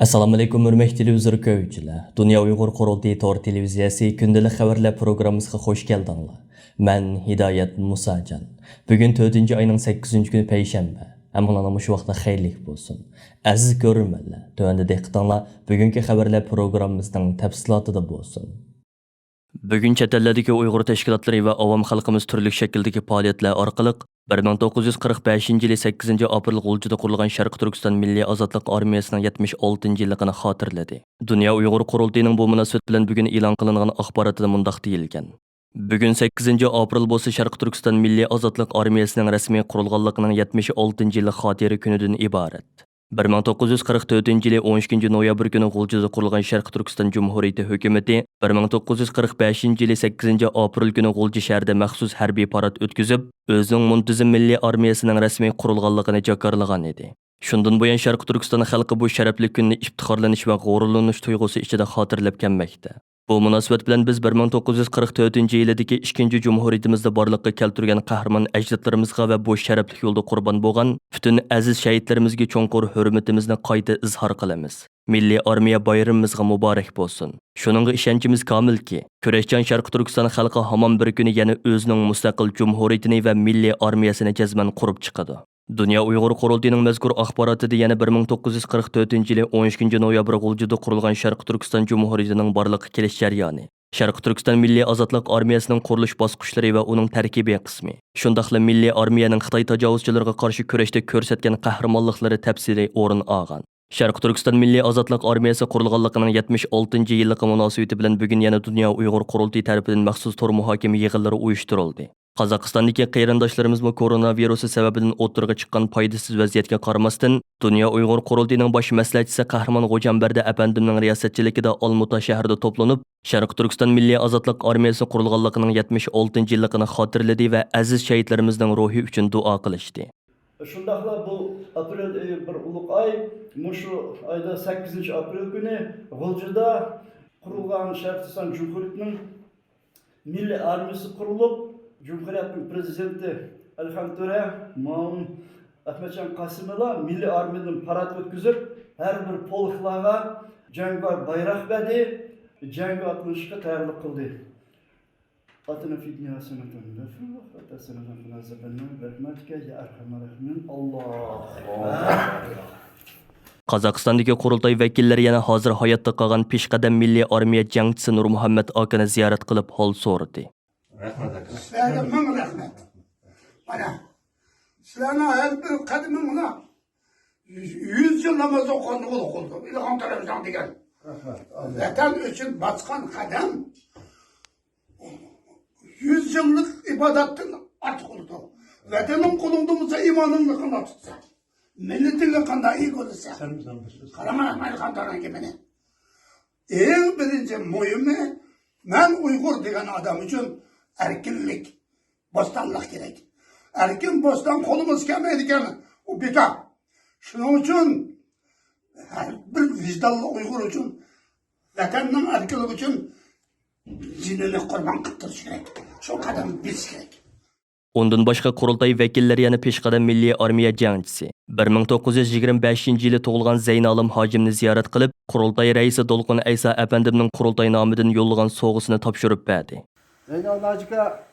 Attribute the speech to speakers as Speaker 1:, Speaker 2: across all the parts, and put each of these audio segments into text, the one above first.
Speaker 1: Assalamu alaykum hurmatli televizor ko'ruvchilar. Dunya Uyg'ur Qurultiyi televiziyesi kündilik xəvərlər pirugrammisiga xoş geldinglar. Men Hidayat Musajan. Bugün 4-cü ayının 8-ci günü payshanba. Hammalarga shu vaqtda xayrlik bo'lsin. Aziz ko'ruvchilar, tövəndə diqqətinizlər bugünkü xəvərlər pirugrammisining təfsilatida bo'lsin. Bugün chet ellardagi Uyg'ur tashkilotlari va avom xalqimiz turli shakldagi faoliyatlar orqali 1945 yili 8 aprel G'uljida qurilgan Sharq Turkiston Milliy Ozodlik Armiyasining 76 yilligini xotirladi. Dunya Uyg'ur Qurultiyining bu munosabat bilan bugun e'lon qilingan axborotida mundaq deyilgan. Bugun 8 aprel bo'lsa Sharq Turkiston Milliy Ozodlik Armiyasining rasmiy qurilganligining 76 yillik xotira kunidan iborat. 1944 yili 12 noyabr kuni G'uljida qurilgan Sharq Turkiston Cumhuriyeti hukumati 1945 yili 8 aprel kuni G'ulji shahrida maxsus harbiy parad o'tkazib, o'zining muntazam milliy armiyasining rasmiy qurilganligini jakarlagan edi. Shundan buyon Sharq Turkiston xalqi bu sharafli kunni iftixorlanish va g'ururlanish tuyg'usi ichida xotirlab kelmoqda. Bu munosabat bilan biz 1944 yildagi 2. Cumhuriyetimizda borliqqa keltirgan qahramon ajdodlarimizga va bu sharafli yo'lda qurbon bo'lgan butun aziz shahidlarimizga cho'nqur hurmatimizni qayta izhor qilamiz. Milliy armiya bayramimizga muborak bo'lsin. Shuningga ishonchimiz komilki, kurashchan Sharq Turkiston xalqi hamon bir kuni yana o'zining mustaqil jumhuriyatini va milliy armiyasini jazman qurib chiqadi. Dunya Uyg'ur Qurultiyining mazkur axborotida yana 1944 yili 12 noyabr G'uljida qurilgan Sharq Turkiston Cumhuriyetining borliqqa kelish jarayoni, Sharq Turkiston Milliy Ozodlik Armiyasining qurilish bosqichlari va uning tarkibiy qismi, shundaqla milliy armiyaning Xitoy tajovuzchilariga qarshi kurashda ko'rsatgan qahramonliklari tafsiliy o'rin olgan. Sharq Turkiston Milliy Ozodlik Armiyasi qurilganligining 76 yilligi munosabati bilan bugun yana Dunya Uyg'ur Qurultiyi tomonidan maxsus to'r muhokama yig'inlari uyushtirildi. Qozog'istondagi qarindoshlarimiz koronavirusi sababidan o'tirg'a chiqqan foydasiz vaziyatga qaramasdan, Dunya Uyg'ur Qurultiyining bosh maslahatchisi Qahramon G'o'janbarda apandimning riyosatchiligida Olmuta shahrida to'planib, Sharq Turkiston Milliy Ozodlik Armiyasi qurilganligining 76 yilligini xotirladi va aziz shahidlarimizning ruhi uchun duo qilishdi.
Speaker 2: Şundaqla bu aprel bir ulug' ay, mushu ayda 8 aprel kuni G'uljida qurilgan Sharq Turkiston Cumhuriyetining milliy armiyasi qurilib, Cumhuriyet'in prezidenti Elhan Töre, Ma'mun Ahmetcan Qasım'la milli armiyadan parat ötküzüp, her bir polklarga jangvar bayrak verdi, jangga atılışga tayyorlik qildi. Atına fidniya sanatın lafı, atasına nazarından rahmetke ya arhamar rahimin Allah.
Speaker 1: Qozog'istondagi Qurultiyi vakillari yana hozir hayotda qolgan peshqadam milliy armiya jangchisi Nur Muhammad akani ziyorat qilib hol so'radi.
Speaker 3: Sizlerge min rahmet. Bana, sizlerine her bir kadimimine 100 yıl namaz okunduğu okuldu. İlham televizyon diyen. Vatan için baskan kadem 100 yıllık ibadetten artık oldu. Vatanın kulunduğumuzda imanın kanda tutsa. Milletin kanda iyi olursa. Karaman Amerikanların gibini. En birinci mühimi ben Uyghur diyen adam için erkinlik, bostanlık gerek. Erkin bostan kolumuz kelmeydiken o bita. Şunun için her bir vicdanlı Uyghur için, vatanın erkinlik için zinini kurban kıptırış gerek. Şu kadar biz gerek.
Speaker 1: Ondan başqa Qurultiyi vakillari yana peshqadam milliy armiya jangchisi 1925 yili tug'ilgan Zeynalim Hojimni ziyorat qilib, Qurultiyi raisi Dolqun Aysa apandimning Qurultiyi nomidan yo'llagan sovg'asini topshirib berdi.
Speaker 4: Zeynal Hacı'ga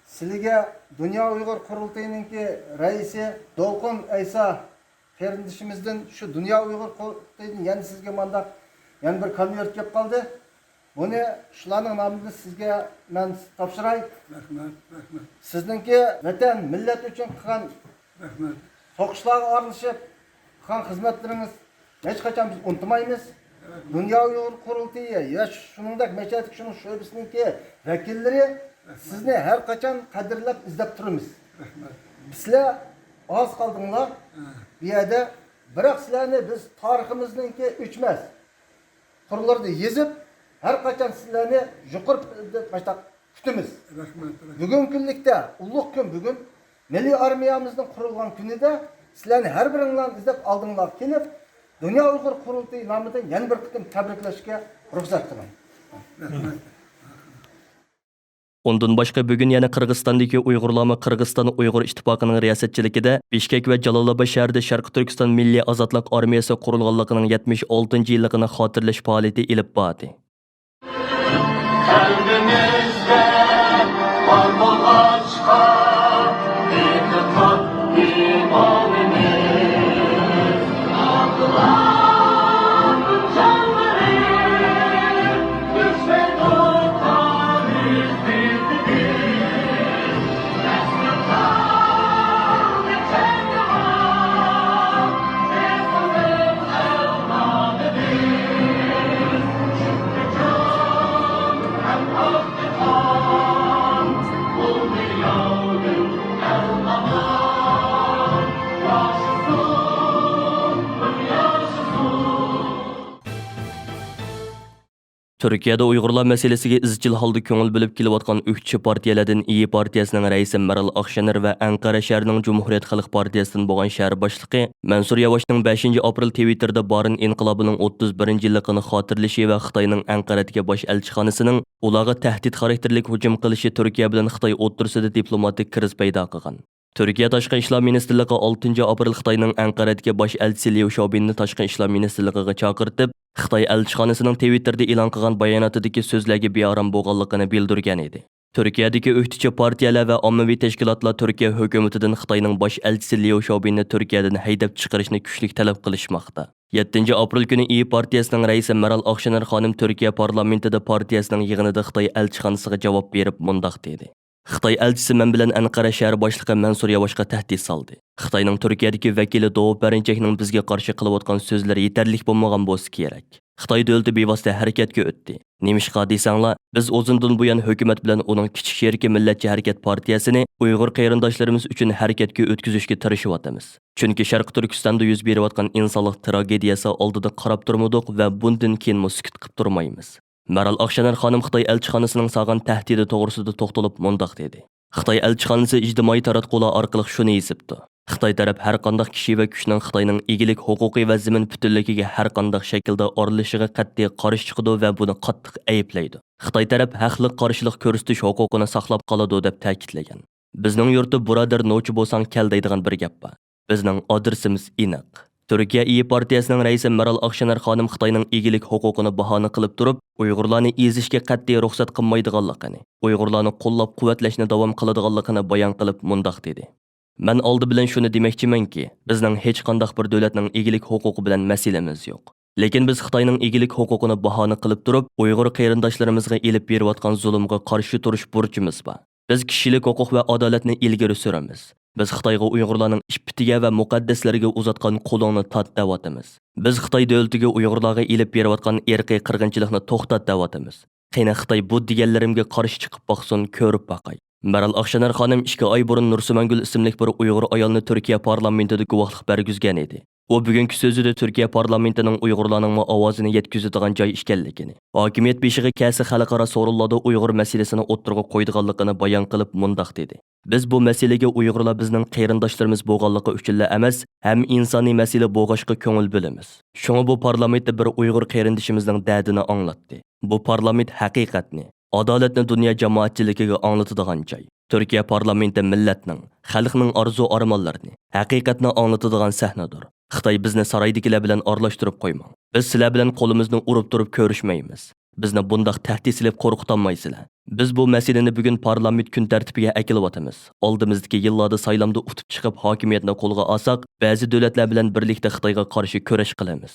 Speaker 4: sizge Dünya Uyghur Qurultiyininki reisi Dolqun Aysa kardeşimizden şu Dünya Uyghur Qurultiyinin yani sizge mandak yani bir konvert kep kaldı. Bunu şularning namını sizge ben topşiray.
Speaker 3: Rahmet.
Speaker 4: Sizningki vatan millet uchun qilgan so'qishlarga aralashib qilgan xizmatlaringiz hech qachon biz unutmaymiz. Dunya Uyg'ur Qurultiyi va shuningdek mechatik shuning sho'bisiningki vakillari sizni har qachon qadrlab izlab turamiz. Sizlar oz qoldinglar. Bu yerda biroq sizlarni biz tariximizningki o'chmas qurlarda yezib har qachon sizlarni yuqurib başta kutamiz. Bugun kunlikda ulug' kun bugun milliy armiyamizning qurilgan kunida sizlarni har biringlarni izlab oldinglar kelib Dunya Uyg'ur Qurultiyi nomidan yana bir qitim tabriklashga ruxsat qiling.
Speaker 1: Ondan başqa bugun yana Qirg'izistondagi Uyg'urlarni Qirg'iziston Uyg'ur ittifoqining riyosatchiligida Bishkek va Jalolobod shahrida Sharqiy Turkiston Milliy ozodlik armiyasi qurilganligining 76-yilligini xotirlash faoliyati ilib bordi. Türkiye'de Uygurlar meselesiga izchil holda ko'ngil bilib kelayotgan o'qchi partiyalardan İYİ partiyasining raisi Meral Akşener va Ankara shahrining Cumhuriyet Xalq partiyasidan bo'lgan shahar boshlig'i Mansur Yavaşning 5 aprel Twitter'da Barin inqilobining 31-yilligini xotirlashi va Xitoyning Anqaradagi bosh elchixonasining ularga tahdid xarakterlik hujum qilishi Turkiya bilan Xitoy o'rtasida diplomatik kriz paydo qilgan. Türkiye Tashqi ishlar ministrligi 6 aprel Xitoyning Anqaradagi bosh elchisi Liu Xiaobinni Tashqi ishlar ministrligiga chaqirtib, Xitoy elchixonasining Twitterda e'lon qilgan bayonotidagi so'zlarga beorom bo'lganligini bildirgan edi. Turkiyadagi o'qituvchi partiyalar va ommaviy tashkilotlar Turkiya hukumatidan Xitoyning bosh elchisi Liu Xiaobinni Turkiyadan haydab chiqarishni kuchli talab qilishmoqda. 7 aprel kuni İYİ partiyasining raisi Meral Akşener xonim Turkiya parlamentida partiyasining yig'inida Xitoy elchixonasiga javob berib mundaq dedi. Xitoy elchisi men bilan Anqara shahar boshlig'i Mansur Yavaşga tahdid soldi. Xitoyning Turkiyadagi vakili Doğu Perinçekning bizga qarshi qilayotgan so'zlari yetarlik bo'lmagan bo'lsa kerak. Xitoy davlati bevosita harakatga o'tdi. Nemishqa desanglar, biz o'zindan buyon hukumat bilan uning kichik sheriki Millatchi harakat partiyasini Uyg'ur qarindoshlarimiz uchun harakatga o'tkazishga tirishyapmiz. Chunki Sharqiy Turkistonda yuz berayotgan insonlik tragediyasi oldida qarab turmadik va bundan keyin sukut qilib turmaymiz. Meral Akşener xonim Xitoy elchixonasining sog'an tahdidi to'g'risida to'xtalib mundaq dedi. Xitoy elchixonasi ijtimoiy taratqular orqali shuni yozibdi. Xitoy taraf har qanday kishi va kuchning Xitoyning egilik huquqiy va zamin butunligiga har qanday shaklda aralashishiga qat'iy qarshi chiqadi va buni qattiq ayblaydi. Xitoy taraf haqliq qarshilik ko'rsatish huquqini saqlab qoladi deb ta'kidlagan. Bizning yurtda birodar nochi bo'lsang kel deydigan bir gap bor. Bizning adresimiz aniq. Türkiye İYİ partiyasining raisi Meral Akşener xonim Xitoyning egilik huquqini bahona qilib turib, Uyg'urlarni ezishga qat'iy ruxsat qilmaydiganligini, Uyg'urlarni qo'llab-quvvatlashni davom qiladiganligini bayon qilib mundaq dedi. Men oldi bilan shuni demoqchimanki, bizning hech qanday bir davlatning egilik huquqi bilan masalamiz yo'q. Lekin biz Xitoyning egilik huquqini bahona qilib turib, Uyg'ur qarindoshlarimizga elib berayotgan zulmga qarshi turish burchimiz bor. Biz kishilik huquq va adolatni ilgari suramiz. Biz Xitoyga Uyg'urlarning ishbitiga va muqaddaslariga uzatgan qo'lini tat deyotimiz. Biz Xitoy davlatiga Uyg'urlarga elib berayotgan irqiy qirg'inchilikni to'xtat deyotimiz. Qani Xitoy bu deganlarimga qarshi chiqib boqsin, ko'rib boqay. Meral Akşener xonim 2 oy burun Nursimangul ismli bir Uyg'ur ayolni Turkiya parlamentida guvohlik bergizgan edi. O bugungi so'zida Turkiya parlamentining Uyg'urlarning ovozini yetkazadigan joy ekanligini, hokimiyat beshiga kelsa xalqaro so'rovlarda Uyg'ur masalasini o'ttirg'a qo'ydiganligini bayon qilib mundaq dedi. Biz bu masalaga Uyg'urlar bizning qarindoshlarimiz bo'lganligi uchun emas, ham insoniy masala bo'lg'ashga ko'ngil bilamiz. Shunga bu parlamentda bir Uyg'ur qarindoshimizning dardini anglatdi. Bu parlament haqiqatni, adolatni dunyo jamoatchiligiga anglatadigan joy. Turkiya parlamenti millatning, xalqning orzu-armonlarini, haqiqatni anglatadigan sahnadir. Xitoy bizni saraydagilar bilan aralashtirib qo'ymang. Biz sizlar bilan qo'limizni urib turib ko'rishmaymiz. Bizni bundaq tahdid silib qo'rqitolmaysizlar. Biz bu masalani bugun parlament kun tartibiga akilyapmiz. Oldimizdagi yillarda saylamda utib chiqib hokimiyatni qo'lga olsak, ba'zi davlatlar bilan birlikda Xitoyga qarshi kurash qilamiz.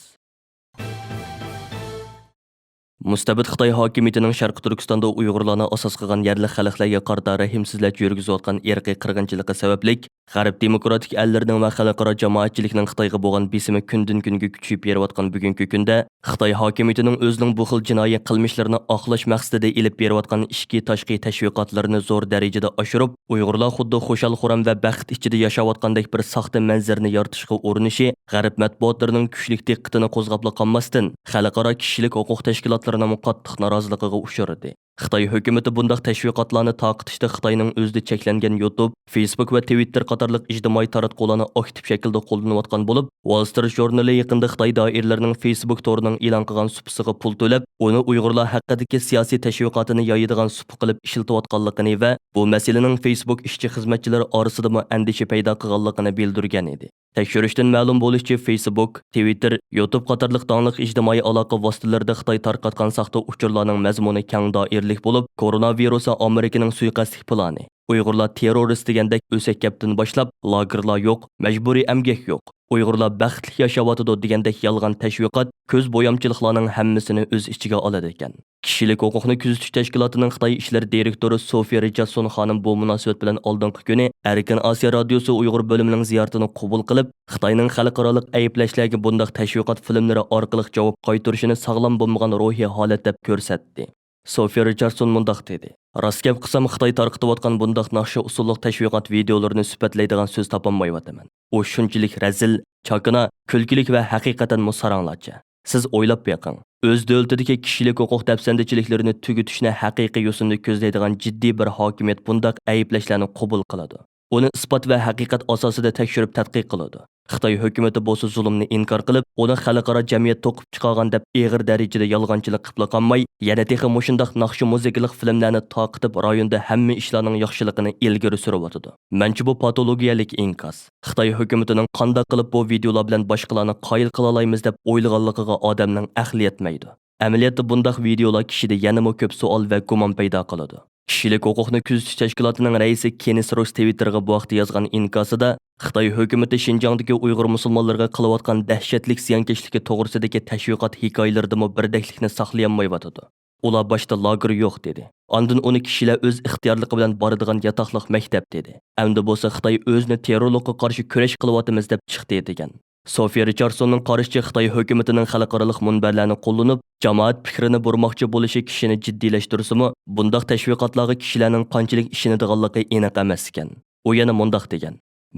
Speaker 1: Mustabid Xitoy hokimiyatining Sharqiy Turkistonda Uyg'urlarni asos qilgan yerli xalqlarga qarata rahimsizlik yurgizayotgan irqiy qirg'inchiligi sababli G'arb demokratik ellarning va xalqaro jamoatchilikning Xitoyga bo'lgan besimi kundan-kunga kuchayib berayotgan bugungi kunda Xitoy hokimiyatining o'zining bu xil jinoiy qilmishlarini oqlash maqsadida elib berayotgan ishki tashqi tashviqotlarini zo'r darajada oshirib, Uyg'urlar xuddi xushal-xuram va baxt ichida yashayotgandek bir soxta manzarani yaratishga urinishi G'arb matbuotlarining kuchli diqqatini qo'zg'ab qolmasdan xalqaro kishilik huquq tashkilotlarining qattiq noroziligiga uchradi. Xitoy hökuməti bundaq təşviqatlarını taqitishdə Xitoyning o'zida cheklangan YouTube, Facebook va Twitter qatorliq ijtimoiy taratqularni aktiv shaklda qo'llanayotgan bo'lib, Wall Street jurnali yaqinda Xitoy doiralarining Facebook torining e'lon qilgan supisiga pul to'lab, uni Uyg'urlar haqidagi siyosiy tashviqotini yoyadigan supi qilib ishlatayotganligini va bu masalaning Facebook ishchi xizmatchilari orasida andisha paydo qilganligini bildirgan edi. Tekshirishdan ma'lum bo'lishicha, Facebook, Twitter, YouTube qatorliq donliq ijtimoiy aloqa vositalarida Xitoy tarqatgan saxta uchurlarning mazmuni keng doirlik bo'lib, koronavirus Amerikaning suiqasdlik plani, Uyg'urlar terrorist degandek o'sak gapdan boshlab, lagerlar yo'q, majburiy emgak yo'q, Uyg'urlar baxtli yashayotidi degandek yolg'on tashviqot ko'z bo'yamchiliklarning hammasini o'z ichiga oladi ekan. Kishilik huquqni kuzatish tashkilotining Xitoy ishlar direktori Sofiya Richardson xonim bu munosabat bilan oldingi kuni Erkin Osiyo radiosi Uyg'ur bo'limining ziyoratini qabul qilib, Xitoyning xalqaro ayblashlarga bundaq tashviqot filmlari orqali javob qaytarishini sog'lom bo'lmagan ruhiy holat deb ko'rsatdi. Sofiya Richardson mundaq dedi: "Rost gap qilsam, Xitoy tarqatayotgan bundaq naqsha usulliq tashviqot videolarini sifatlaydigan so'z topolmayapman. U shunchalik razil, chakana, kulkilik va haqiqatan musaranglarcha. Siz o'ylab beqing. O'z davlatidagi kishilik huquq dafsandichiliklarini tugutishni haqiqiy yo'sinda ko'zlaydigan jiddiy bir hokimiyat bundaq ayblashlarni qabul qiladi. Uni isbot va haqiqat asosida tekshirib tadqiq qiladi. Xitoy hukumatı bo'lsa zulmni inkor qilib, uni xalqaro jamiyat to'qib chiqargan deb ig'ir darajada yolg'onchilik qilib qolmay, yana texi mushundaq naqshi muzikalik filmlarni taqitib rayonda hamma ishlarning yaxshiligini ilgari suryotidi. Menchi bu patologiyalik inkos. Xitoy hukumatining qanday qilib bu videolar bilan boshqalarni qoyil qila olamiz deb o'ylaganligiga odamning aqli yetmaydi. Amaliyotda bundaq videolar kishida yanama ko'p savol va gumon paydo qiladi. Kishilik huquqni kuzatish tashkilotining raisi Kenis Ross Twitterga bu vaqtda yozgan inkosida Xitoy hukumati Xinjiangdagi Uyg'ur musulmonlarga qilayotgan dahshatlik ziyonkashligi to'g'risidagi tashviqot hikoyalaridami birdaklikni saqlayolmayotdi. Ular boshda lager yo'q dedi. Ondan uni kishilar o'z ixtiyorligi bilan boradigan yotoqliq maktab dedi. Endi bo'lsa Xitoy o'zini terrorlikqa qarshi kurash qilyapmiz deb chiqdi degan. Sofiya Richardsonning qarashicha Xitoy hukumatining xalqaro munbarlarni qo'llanib, jamoat fikrini burmoqchi bo'lishi kishini jiddiylashtirsimi, bundaq tashviqotlarga kishilarning qanchalik ishonadiganligi aniq emas ekan. U yana mundaq degan: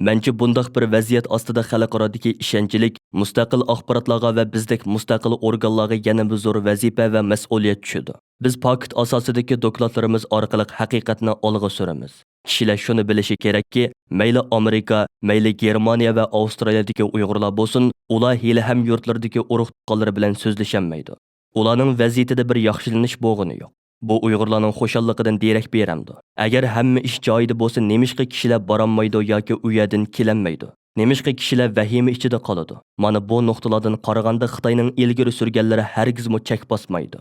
Speaker 1: "Menchi bundaq bir vaziyat ostida xalqarodagi ishonchlik, mustaqil axborotlarga va bizdek mustaqil organlarga yana bir zo'r vazifa va mas'uliyat tushadi. Biz paket asosidagi dokladlarimiz orqali haqiqatni olg'a suramiz. Kishilar shuni bilishi kerakki, mayli Amerika, mayli Germaniya va Avstraliyadagi Uyg'urlar bo'lsin, ular hali ham yurtlardagi urug' tuqqanlari bilan so'zlashamaydi. Ularning vaziyatida bir yaxshilanish bo'g'ini yo'q. Bu Uyg'urlarning xo'shalligidan derak beramdi. Agar hamma ish joyida bo'lsa, nemishqa kishilar borolmaydi yoki u yerdan kelanmaydi? Nemishqa kishilar vahima ichida qoladi? Mana bu nuqtalardan qaraganda Xitoyning ilgari surganlari hargizmi chek bosmaydi."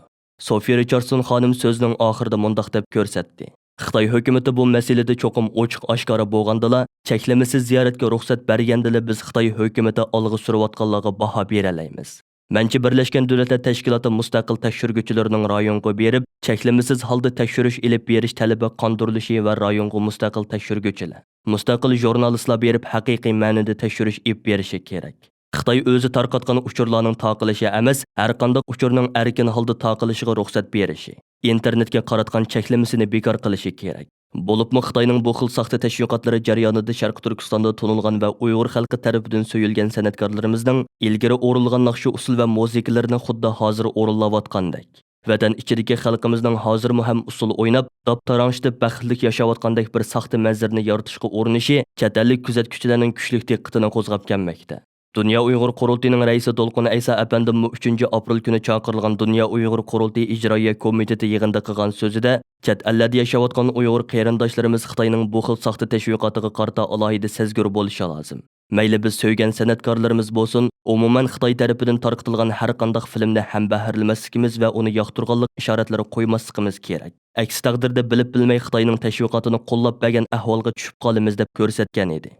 Speaker 1: Sofiya Richardson xonim so'zining oxirida mundaq deb ko'rsatdi: "Xitoy hukumati bu masalada cho'qim ochiq oshkora bo'lgandala, cheklamasiz ziyoratga ruxsat bergandala biz Xitoy hukumati olg'a surayotganligiga baho bera olamiz. Menchi Birlashgan Davlatlar Tashkiloti mustaqil tekshiruvchilarining rayonga berib, cheklamasiz holda tekshirish elib berish talabi qondirilishi va rayonga mustaqil tekshiruvchilar, mustaqil jurnalistlar berib haqiqiy ma'noda tekshirish elib berishi kerak. Xitoy o'zi tarqatgan uchurlarning taqilishi emas, har qanday uchurning erkin holda taqilishiga ruxsat berishi, internetga qaratgan cheklamasini bekor qilishi kerak. Bo'libmi Xitoyning bu xil saxta tashviqotlari jarayonida Sharq Turkistonda tonilgan va Uyg'ur xalqi tarafidan so'yilgan san'atkorlarimizning ilgari o'rilgan naqshi usul va musiqalarini xuddi hozir o'rinlayotgandek, vatan ichidagi xalqimizning hozirmi ham usul o'ynab, dop-taranchda baxtli yashayotgandek bir saxta manzarani yaratishga urinishi chet ellik kuzatuvchilarning kuchli diqqatini qo'zg'ab kelmoqda. Dunya Uyg'ur Qurultiyining raisi Dolqun Aysa apandimi 3 aprel kuni chaqirilgan Dunya Uyg'ur Qurultiyi ijroiya komiteti yig'inida qilgan so'zida chet ellarda yashayotgan Uyg'ur qarindoshlarimiz Xitoyning bu xil saxta tashviqotiga qarta alohida sezgir bo'lishi lozim. Mayli biz so'ygan san'atkorlarimiz bo'lsin, umuman Xitoy tarafidan tarqatilgan har qanday filmni ham bahrlamasligimiz va uni yoqtirganlik ishoratlari qo'ymasligimiz kerak. Aksi taqdirda bilib bilmay Xitoyning tashviqotini qo'llab bergan ahvolga tushib qolamiz deb ko'rsatgan edi.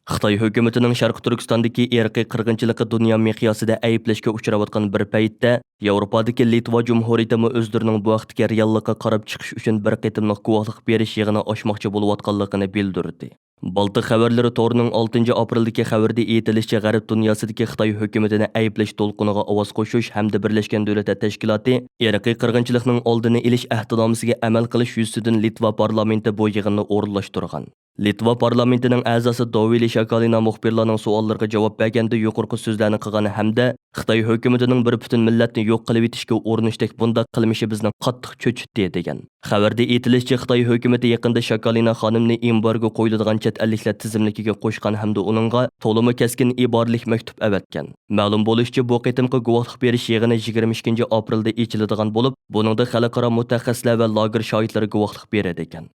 Speaker 1: Xitoy hukumatining Sharq Turkistondagi irqiy qirg'inchilikni dunyo miqyosida ayblashga uchrayotgan bir paytda Yevropadagi Litva Jumhuriyati o'zlarining bu vaqtga reallikqa qarab chiqish uchun bir qitimliq guvohlik berish yig'ini ochmoqchi bo'layotganligini bildirdi. Baltiq xabarlari torining 6 apreldagi xabarda aytilishicha, G'arb dunyosidagi Xitoy hukumatini ayblash to'lqiniga ovoz qo'shish hamda Birlashgan Davlatlar Tashkiloti irqiy qirg'inchilikning oldini olish ahdnomasiga amal qilish yuzasidan Litva parlamenti bu yig'inni o'rinlashtirgan. Litva parlamentining a'zosi Dovili Shakalina muxbirlarning savollariga javob berganda yuqorqi so'zlarni qilgan hamda Xitoy hukumatining bir butun millatni yo'q qilib etishga urinishdek bunday qilmishi bizni qattiq cho'chitdi degan. Xabarda aytilishicha, Xitoy hukumati yaqinda Shakalina xonimni embargo qo'yiladigan chet elliklar tizimligiga qo'shgan hamda uningga to'limi keskin iboralik maktub avatgan. Ma'lum bo'lishicha, bu qitimqi guvohlik berish yig'ini 22-aprelda ochiladigan bo'lib, buningda xalqaro mutaxassislar va lager shohidlari guvohlik beradi ekan.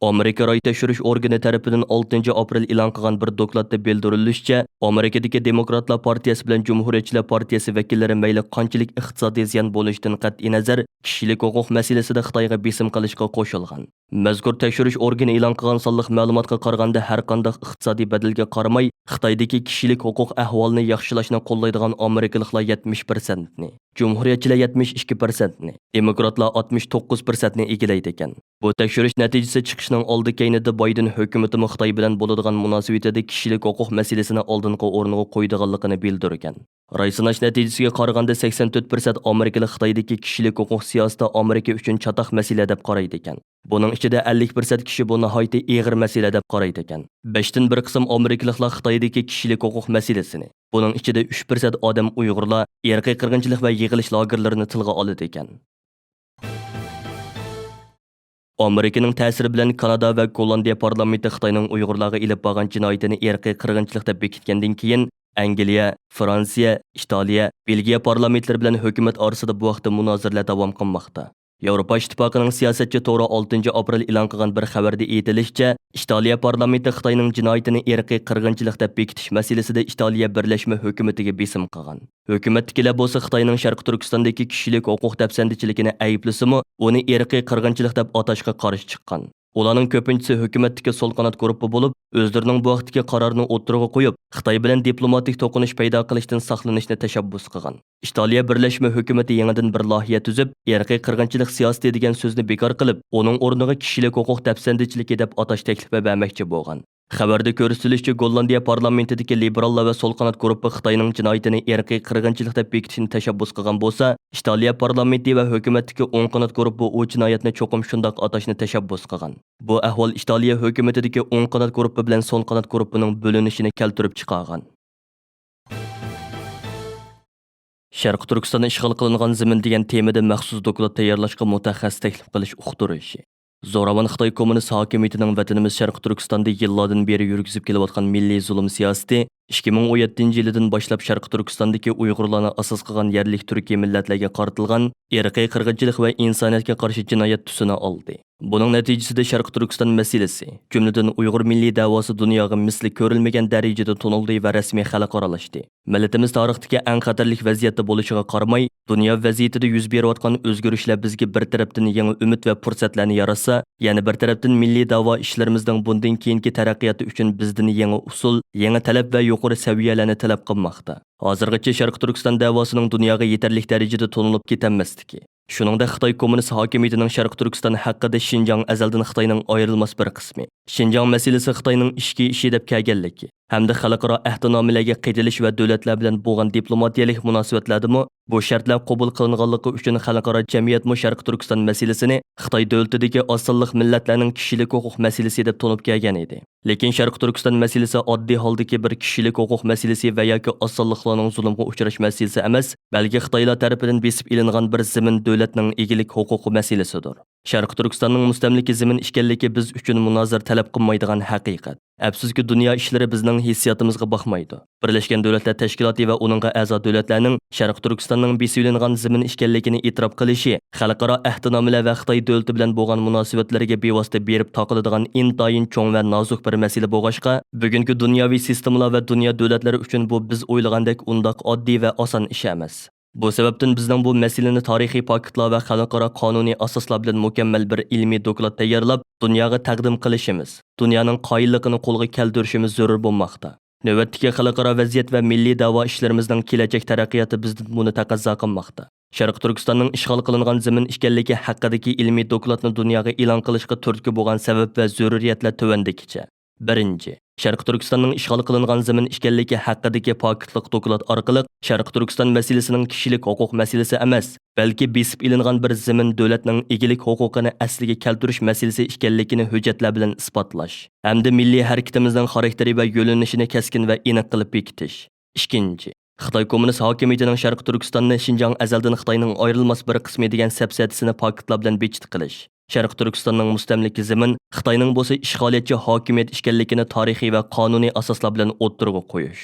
Speaker 1: Amerika Rey tekshirish organi tarafidan 6-aprel e'lon qilgan bir dokladda bildirilishicha, Amerikadagi Demokratlar partiyasi bilan Cumhuriyatchilar partiyasi vakillari mayli qanchalik iqtisodiy ziyon bo'lishidan qat'iy nazar, kishilik huquq masalasida Xitoyga besim qilishga qo'shilgan. Mazkur tekshirish organi e'lon qilgan sonliq ma'lumotga qaraganda, har qanday iqtisodiy badalga qaramay, Xitoydagi kishilik huquq ahvolini yaxshilashni qo'llaydigan Amerikaliklar 70%ni, Cumhuriyatchilar 72%ni, Demokratlar 69%ni egallaydi ekan. Bu tekshirish natijasi chiqishning oldi keynida Bayden hukumati Xitoy bilan bo'ladigan munosabatda kishilik huquq masalasini oldingi o'rniga qo'ydiganligini bildirgan. Raysinash natijasiga qaraganda 84% Amerikalik Xitoydagi kishilik huquq siyosati Amerika uchun chatoq masala deb qaraydi ekan. Buning ichida 50% kishi bu nihoyatda og'ir masala deb qaraydi ekan. 5dan 1 qism Amerikaliklar Xitoydagi kishilik huquq masalasini, buning ichida 3% odam Uyg'urlar, irqiy qirg'inchilik va yig'ilish lagerlarini tilga oladi ekan. Amerikaning ta'siri bilan Kanada va Gollandiya parlamenti Xitoyning Uyg'urlarga ilib borgan jinoyatini irqiy qirg'inchilik deb bekitgandan keyin Angliya, Fransiya, Italiya, Belgiya parlamentlari bilan hukumat orasida bu vaqtda munozaralar davom qilmoqda. Yevropa İttifaqının siyosatchi to'g'ri 6-aprel e'lon qilgan bir xabarda aytilishicha, Italiya parlamenti Xitoyning jinoyatini irqiy qirg'inchilik deb bekitish masalasida Italiya birlashma hukumatiga besim qilgan. Hukumatdagilar bo'lsa Xitoyning Sharqi Turkistondagi kishilik huquq dafsandichiligini ayblasimi, uni irqiy qirg'inchilik deb atashga qarshi chiqqan. Ularning ko'pinchisi hukumatdagi sol qanot guruhi bo'lib, o'zlarining bu vaqtdagi qarorini o'tirg'a qo'yib, Xitoy bilan diplomatik to'qinish paydo qilishdan saqlanishni tashabbus qilgan. Italiya birlashma hukumati yangidan bir loyiha tuzib, irqiy qirg'inchilik siyosati degan so'zni bekor qilib, uning o'rniga kishilik huquq dafsandichiligi deb atash taklifi bermoqchi bo'lgan. Xabarda ko'rsatilishicha, Gollandiya parlamentidagi liberallar va sol qanot guruhi Xitoyning jinoyatini irqiy qirg'inchilik deb bekitishni tashabbus qilgan bo'lsa, Italiya parlamenti va hukumatdagi o'ng qanot guruhi u jinoyatni cho'qim shundoq atashni tashabbus qilgan. Bu ahvol Italiya hukumatidagi o'ng qanot guruhi bilan sol qanot guruhining bo'linishini keltirib chiqargan. Sharq Turkistonda ishg'ol qilingan zamin degan temada maxsus doklad tayyorlashga mutaxassis taklif qilish uqtirishi. Zo'ravon Xitoy kommunist hokimiyatining vatanimiz Sharq Turkistonda yillardan beri yurgizib kelayotgan milliy zulm siyosati 2017-yildan boshlab Sharq Turkistondagi Uyg'urlarni asos qilgan yerlik turkiy millatlarga qaratilgan irqiy qirg'inchilik va insoniyatga qarshi jinoyat tusini oldi. Buning natijasida Sharq Turkiston masalasi, jumladan Uyg'ur milliy da'vosi dunyoga misli ko'rilmagan darajada tonildi va rasmiy xalqaralashdi. Millatimiz tarixdagi eng xatarli vaziyatda bo'lishiga qaramay, dunyo vaziyatida yuz berayotgan o'zgarishlar bizga bir tarafdan yangi umid va fursatlarni yaratsa, yana bir tarafdan milliy da'vo ishlarimizning bundan keyingi taraqqiyoti uchun bizdan yangi usul, yangi talab va yuqori saviyalarni talab qilmoqda. Hozirgacha Sharq Turkiston da'vosining dunyoga yetarli darajada tonilib ketanmasligi. Shuningdek, Xitoy kommunist hokimiyatining Sharq Turkiston haqida Xinjiang azaldan Xitoyning ayrilmas bir qismi. Xinjiang masalasi Xitoyning ishi deb kelganligi hamda xalqaro ahdnomalarga qaytilish va davlatlar bilan bo'lgan diplomatiyalik munosabatlardami bu shartlar qabul qilinganligi uchun xalqaro jamiyat Sharq Turkiston masalasini Xitoy davlatidagi osonlik millatlarning kishilik huquq masalasi deb to'nib kelgan edi. Lekin Sharq Turkiston masalasi oddiy holdagi bir kishilik huquq masalasi va yoki osonliklarning zulmga uchrash masalasi emas, balki Xitoylar tomonidan besib ilingan bir zamin davlatning egilik huquqi masalasidir. Sharq Turkistonning mustamlika zamin ekanligi biz uchun munozir talab qilmaydigan haqiqat. Afsuski dunyo ishlari bizning hissiyotimizga boqmaydi. Birlashgan Davlatlar Tashkiloti va uning a'zo davlatlarning Sharq Turkistonning besilingan zamin ekanligini e'tirof qilishi, xalqaro ahdnomalar va Xitoy davlati bilan bo'lgan munosabatlarga bevosita berib taqiladigan intayin cho'ng va nozik bir masala bo'lg'achqa, bugungi dunyoviy sistemalar va dunyo davlatlari uchun bu biz o'ylagandek undoq oddiy va oson ish emas. Bu sababdan bizning bu masalani tarixiy paketlar va xalqaro qonuniy asoslar bilan mukammal bir ilmiy doklad tayyorlab, dunyoga taqdim qilishimiz, dunyoning qoyilligini qo'lga keltirishimiz zarur bo'lmoqda. Navbatdagi xalqaro vaziyat va milliy da'vo ishlarimizning kelajak taraqqiyoti bizdan buni taqozo qilmoqda. Sharq Turkistonning ishg'ol qilingan zamin ekanligi haqidagi ilmiy dokladni dunyoga e'lon qilishga turtki bo'lgan sabab va zaruriyatlar tuvandikicha. Birinci, Şərqi Türkistanның işğal qılınğan zemin işgənligi haqqındakı pakitlıq dokulat arqılıq Şərqi Türkistan məsələsinin kişilik hüquq məsələsi emas, balki besib ilinğan bir zemin dövlətinin egilik hüquqini əsliga keltirish məsələsi işgənligini hüccətlər bilan isbatlash, hamda milliy harakatimizning xarakteri və yo'linishini keskin və aniq qilib bekitish. İkinci, Xitoy Kommunist hokimiyatining Şərqi Türkistonni Şinjan azaldan Xitoyning ayrılmas bir qismi degan səbsətisini pakitlar bilan bekit qilish. Şərqi Türkistanның müstəmliki zemin Xitoyning bo'lsa ishg'oliyatchi hokimiyat ishkanligini tarixiy va qonuniy asoslar bilan o'ttirg'a qo'yish.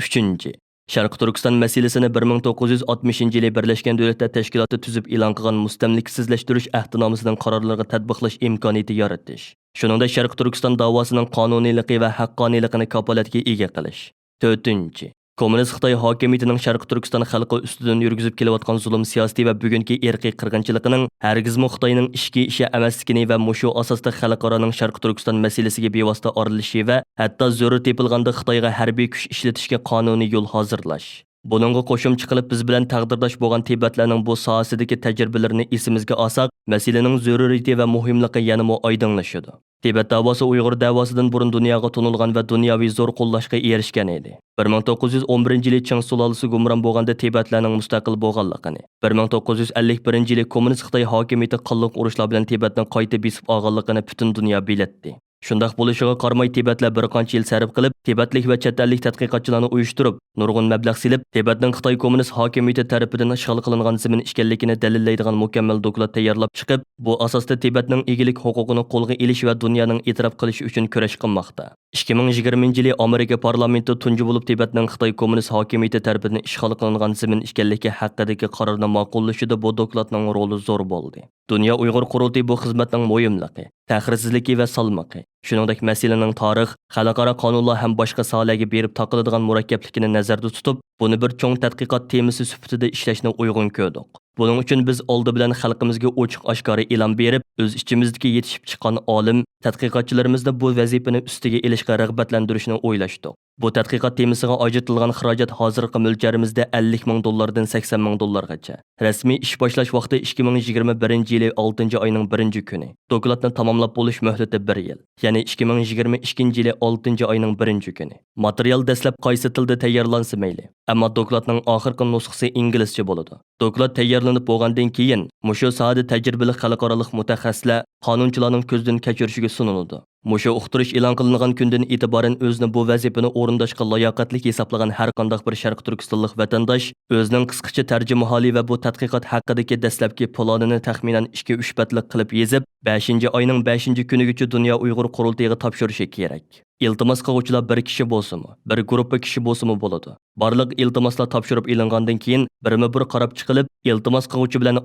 Speaker 1: Uchinchi, Şərqi Türkistan мәселесini 1960-yılı Birləşmiş Dövlətlər Təşkilatı tüzüb elan qılğan müstəmlikisizləşdiriş əhdinaməsinin qararlarını tətbiqlaş imkaniyeti yaratish. Shuningdek, Şərqi Türkistan davasının qonuniyligi va haqqoniyligini kapolatga ega qilish. To'rtinchi, Kommunist Xitoy hokimiyatining Şərqi Türkistan xalqi ustidan yurgizib kelayotgan zulm siyosati va bugungi irqiy qirg'inchiligining hargizmi Xitoyning ishki ishi emasligini va mushu asosda xalqaroning Şərqi Türkistan masalasiga bevosita aralishi va hatto zo'ri tepilganda Xitoyga harbiy kuch ishlatishga qonuniy yo'l hozirlash. Buningga qo'shimcha qilib biz bilan taqdirdosh bo'lgan Tibetlarning bu sohasidagi tajribalarini esimizga olsak, masalaning zaruriyati va muhimligi yanada oydinlashadi. Tibet davosi Uyghur davosidan burun dunyoga tunilgan va dunyoviy zo'r qo'llashga erishgan edi. 1911-yili Qing sulolasi gumron bo'lganda Tibetlarning mustaqil bo'lganligini, 1951-yili kommunist Xitoy hokimiyati qonliq urushlar bilan Tibetni qayta besib olganligini butun dunyo biletdi. Shundaq bo'lishiga qaramay Tibetlar bir qancha yil sarf qilib, Tibetlik va chet ellik tadqiqotchilarni uyushtirib, nurg'un mablag' silib, Tibetning Xitoy kommunist hokimiyati tarafidan ishg'ol qilingan zemin ishkanligini dalillaydigan mukammal doklad tayyorlab chiqib, bu asosda Tibetning egilik huquqini qo'lga olish va dunyoning e'tirof qilishi uchun kurash qilmoqda. 2020-yili Amerika parlamenti tunji bo'lib Tibetning Xitoy kommunist hokimiyati tarafidan ishg'ol qilingan zemin ishkanligi haqidagi qarorni ma'qullashida bu dokladning roli zo'r bo'ldi. Dunya Uyg'ur qurultiyi bu xizmatning muhimligi, ta'xirsizligi va salmoqi, shuningdek masalaning tarix, xalqaro qonunlar ham boshqa sohalarga berib taqiladigan murakkabligini nazarda tutib, buni bir cho'ng tadqiqot temasi sifatida ishlashni uyg'un ko'rdik. Buning uchun biz oldi bilan xalqimizga ochiq oshkora e'lon berib, o'z ichimizga yetishib chiqqan olim, tadqiqotchilarimizni bu vazifani ustiga ilishga rag'batlantirishni o'ylashdik. Bu tadqiqot temasiga ajratilgan xarajat hozirgi mo'ljarimizda $50,000 dan $80,000gacha. Rasmiy ish boshlash vaqti 2021-yili 6-oyning 1-kuni. Dokladni tamomlab bo'lish muhlati 1 yil, ya'ni 2022-yili 6-oyning 1-kuni. Material dastlab qaysi tilda tayyorlansa mayli, ammo dokladning oxirgi nusxasi inglizcha bo'ladi. Doklad tayyorlanib bo'lgandan keyin, mushu sohada tajribali xalqaro mutaxassislar, qonunchilarning ko'zdan kechirishiga suniladi. Mushu uqtirish e'lon qilingan kundan e'tiboran o'zini bu vazifani o'rindashga layoqatli hisoblagan har qanday bir Sharq Turkistonlik vatandosh o'zining qisqacha tarjimaholi va bu tadqiqot haqidagi dastlabki planini taxminan 2-3 batlik qilib yezib, 5-oyning 5-kunigacha Dunya Uyg'ur qurultiyiga topshirishi kerak. İltimas qiluvchilar bir kishi bo'lsa-mu, bir guruh kishi bo'lsa-mu bo'ladi. Barliq iltimoslar topshirib ilingandan keyin birma-bir qarab chiqilib, iltimos qiluvchi bilan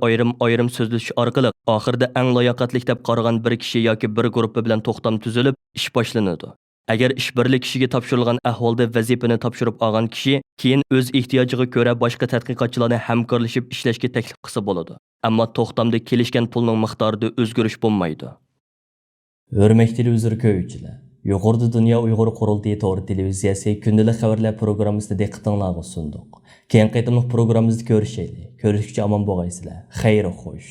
Speaker 1: ayrim so'zlashish orqali oxirida eng layoqatli deb qaragan bir kishi yoki bir guruh bilan to'xtam tuzilib, ish boshlanadi. Agar ish birlik kishiga topshirilgan ahvolda vazifani topshirib olgan kishi keyin o'z ehtiyojiga ko'ra boshqa tadqiqotchilarni hamkorlashib ishlashga taklif qilsa bo'ladi. Ammo to'xtamda kelishgan pulning miqdorida o'zgarish bo'lmaydi.
Speaker 5: Hurmatli televizor ko'ruvchilar, yuqorida Dunya Uyg'ur Qurultiyi to'g'ri televiziyasi kündəlik xəvərlər proqrammisida diqqətinizə sunduk. Keyin qaytımlıq proqramımızda görüşəylik. Görüşkücə aman boğaysızlar. Xeyir xoş.